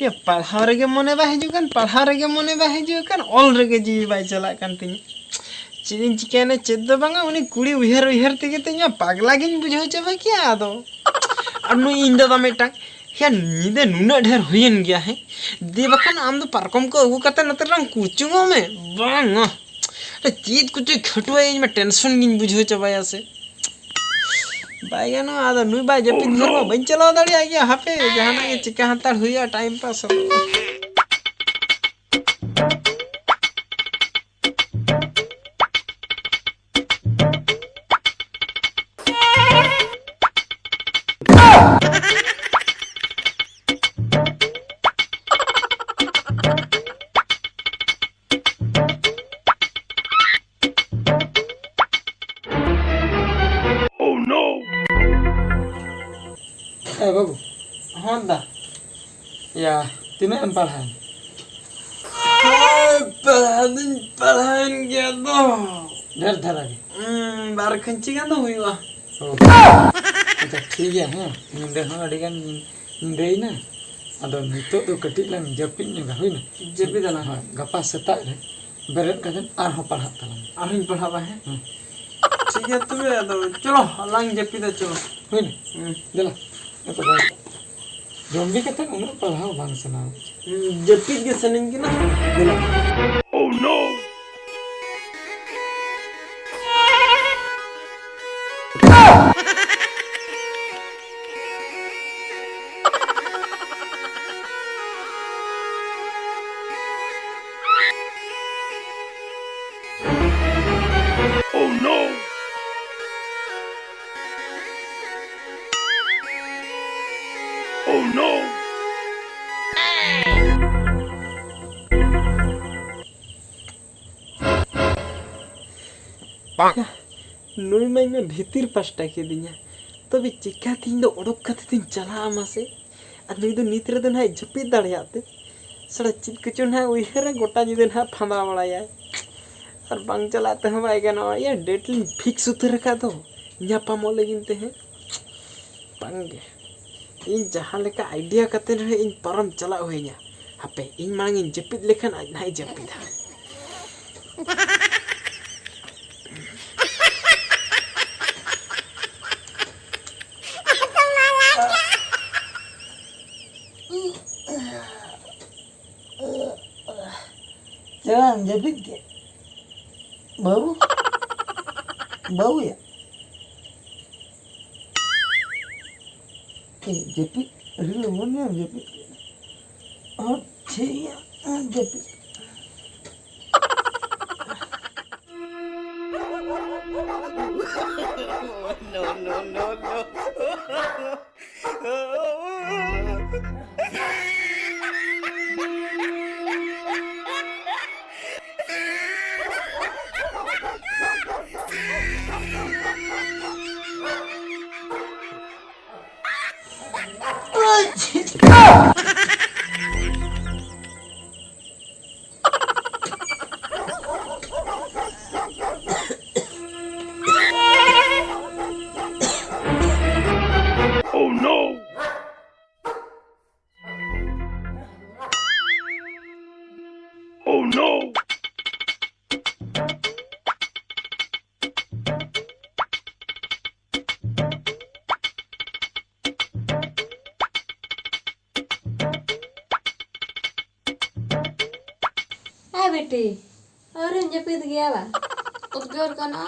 या पढ़ाव रेगे मने बा हिजुकान पढ़ाव रेगे मने बा हिजुकान ऑल रेगे जीवी बाय चला कान तिनी चिदिन चिकेने चेद दो बांगा उनी कुड़ी उहर उहर तेगे तिनी पागला गिन बुझाव चाबा क्या आदो और नु इन दादा मेटा या नीदे नुना ढेर हुयन गया है दे बखान आम दो पारकम को अगु कते नते रंग कुचुंगो में बांग अरे चीत कुछ खटुआ इन में टेंशन गिन बुझाव चाबा से बायगानो आदा नुई बाय जपिन घर में बन चलाव दाड़ी आ गया हापे जहाना के चिका हातार हुया टाइम पास बाबू हाँ दा या तीन एम पढ़ान पढ़ान गया तो ढेर धरा के बार खंची का तो हुआ अच्छा ठीक है हाँ नींद हाँ अड़ीगान नींद ना अदो नितो तो कटिल लंग जपिन ᱧᱚᱜᱟ हुई ना जपी दला हाँ गपा सेता रे बेरेट कदन आर हो पढ़ा तला आरिन पढ़ावा है ठीक है तबे तो चलो लांग जपी दा चलो हुई ना देला तो बाय जम्बी कते उन पढ़ाओ बांग सना जपी के सनिंग की ना देला Oh no! Oh no! Oh no! नुई माई में भीतर पास्टा के दिया तबे चिका तीन दो ओडक कते तीन चला मासे और नुई दो नीत रे दो ना जपी दाड़ियाते सड़ा चित कुचो ना उइहर गोटा जी दिन हा फांदा बड़ाया और बांग चलाते हम आएगा ना ये डेटलिन फिक्स उतर रखा दो न्यापा मोले गिनते हैं बांगे इन जहां लेका आइडिया कते रहे इन परम चला होइया हापे इन मांग इन जपित लेखन आज नाही जपिदा jangan jepit ke bau bau ya jepit real mana jepit oh cia jepit Oh no! Oh no! बेटी और जपित गया बा उद्गार कना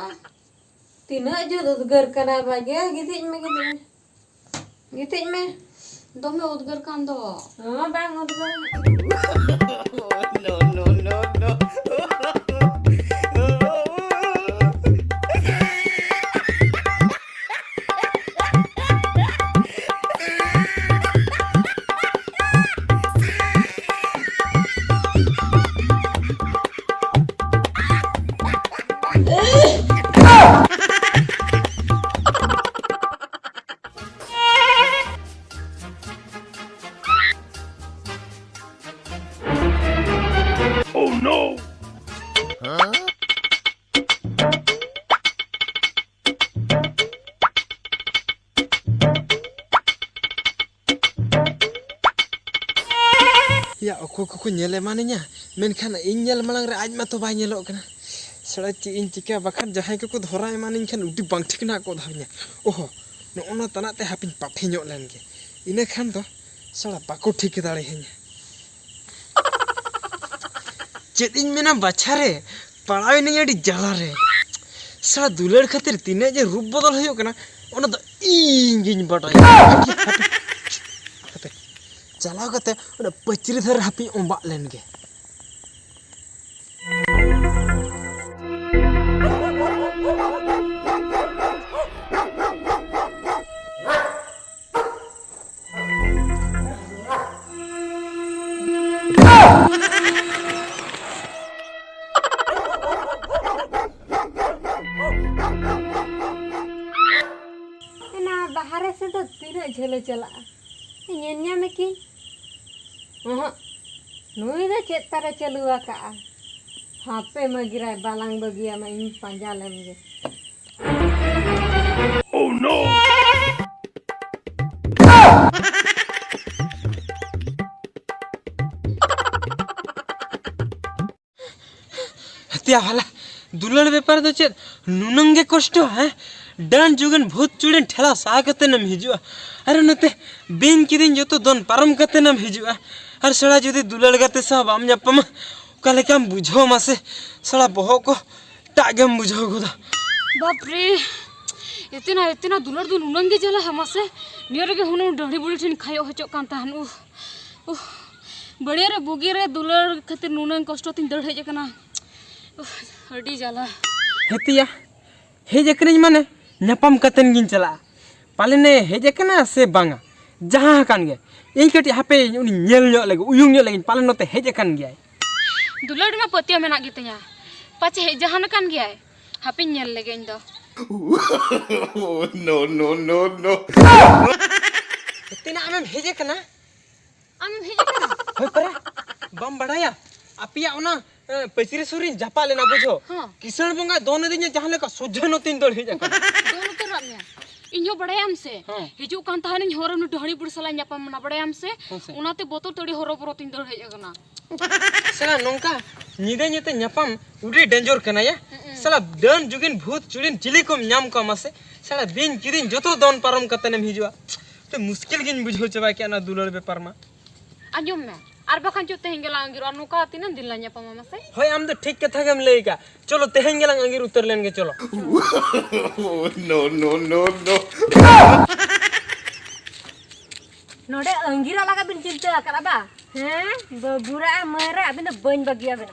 तीना जो उद्गार कना बा गया गितिज में दोमे उद्गार कान दो हां बांग उद्गार no no no no ᱦᱟᱯᱮᱭᱟ ᱚᱠᱚᱭ ᱠᱚᱠᱚ ᱧᱮᱞ ᱮᱢᱟᱱᱤᱧᱟ ᱢᱮᱱᱠᱷᱟन ᱤᱧ ᱧᱮᱞ ᱢᱟᱲᱟᱝ ᱨᱮ ᱟᱡ ᱢᱟᱛᱚ ᱵᱟᱭ ᱧᱮᱞᱚᱜ ᱠᱟᱱᱟ ᱥᱟᱲᱟ ᱪᱮᱫ ᱤᱧ ᱪᱤᱠᱟᱹ ᱵᱟᱠᱷᱟᱱ ᱡᱟᱦᱟᱸᱭ ᱠᱚᱠᱚ ᱫᱷᱚᱨᱟ ᱮᱢᱟᱱᱤᱧ ᱠᱷᱟᱱ ᱩᱰᱤ ᱵᱟᱝ ᱴᱷᱤᱠ ᱱᱟ ᱠᱚ ᱫᱷᱟᱣᱤᱧᱟ ᱳᱦᱳ ᱱᱚᱜᱼᱚ ᱛᱟᱱᱟᱜ ᱛᱮ ᱦᱟᱯᱤᱧ ᱯᱟᱯᱷᱮ ᱧᱚᱜ ᱞᱮᱱ ᱜᱮ ᱤᱱᱟᱹ ᱠᱷᱟᱱ ᱫᱚ ᱥᱟᱲᱟ ᱵᱟᱠᱚ ᱴᱷᱤᱠ ᱫᱟᱲᱮᱭᱟᱹᱧᱟ ᱪᱮᱫ ᱤᱧ ᱢᱮᱱᱟ ᱵᱟᱪᱷᱟ ᱨᱮ ᱯᱟᱲᱟᱣᱤᱱᱟᱹᱧ ᱟᱹᱰᱤ ᱡᱟᱞᱟ ᱨᱮ ᱥᱟᱲᱟ ᱫᱩᱞᱟᱹᱲ ᱠᱷᱟᱹᱛᱤᱨ ᱛᱤᱱᱟᱹᱜ ᱡᱮ ᱨᱩᱯ ᱵᱚᱫᱚᱞ ᱦᱩᱭᱩᱜ ᱠᱟᱱᱟ ᱚᱱᱟ ᱫᱚ ᱤᱧ ᱜᱤᱧ ᱵᱟᱰᱟᱭᱟ ᱦᱟᱯᱮ ᱪᱟᱞᱟᱣ ᱠᱟᱛᱮ ᱚᱱᱟ ᱯᱟᱹᱪᱨᱤ ᱫᱷᱟᱨᱮ ᱦᱟᱯᱤᱧ ᱚᱸᱵᱟᱜ ᱞᱮᱱ ᱜᱮ बाहर से तो तीन झेले चला में कि नुई दो चेत तारे चलुआ का हापे मगिरा बालांग बगिया में इन पंजा लेंगे Oh no! हत्या वाला दुलड़ व्यापार दो चेत नुनंगे कष्ट है डान जुगन भूत चुड़न ठेला सा कते नम हिजुआ अरे नते बिन किदिन जतो दोन पारम कते नम हिजुआ अरे सड़ा जदि दुलड़ गते सा बाम ᱧᱟᱯᱟᱢᱟ काले काम बुझो मासे सड़ा बहो को टागम बुझो गोदा बाप रे इतना दुलर दु नुनंगे जला हमसे नियर के हुनु डढ़ी बुड़ी ठिन खायो हचो कान ताहन बड़े रे बुगी रे दुलर खातिर नुनंग कष्ट तिन दढ़ हेज कना अडी जला हेतिया हेज कनिन माने ᱧᱟᱯᱟᱢ कतन गिन चला पालेने हेज कना से बांगा जहां कान गे इन कटी हापे उनी नेल ᱧᱚᱜ लगे उयुंग ᱧᱚᱜ लगे पाले नते हेज कान गया दुलर में पतिया मेना गितया पाचे हे जहान कान गया हापे नेल लगे इन दो No, no, no, no. तिना आम हेजे कना आम हेज कना होय परा बम बड़ाया अपिया ओना पचरी सुरी जापा लेना बुझो हाँ। किसान बंगा दोन दिन जहां लेका सोझे न तीन दड़ हेज कना दोन तो रामिया इन्हो बड़ायाम से हाँ। हिजु कान ताहन होरम नु ढड़ी बुड़ सला ᱧᱟᱯᱟᱢ ना बड़ायाम से हाँ से। उनाते बोतो तड़ी होरो बरो तीन दड़ हेज कना सला नोंका निदे नेते ᱧᱟᱯᱟᱢ उडी डेंजर कना या सला डन जुगिन भूत चुड़िन चिली को ᱧᱟᱢ को मासे सला बिन किदिन जतो दोन पारम कतनेम हिजुआ तो मुश्किल गिन बुझो चबा के ना दुलर व्यापार मा आजम में आर बखान जो तेहें गेला अंगिर अनुका तीन दिन ला ᱧᱟᱯᱟᱢ मासे होय आम तो ठीक कथा गम लेगा चलो तेहें गेलांग अंगिर उतर लेन गे चलो Oh no, no, no, no. नोडे Angira लगा बिन चिंता करा बा हैं बुरा मरे अबिन बन बगिया बिन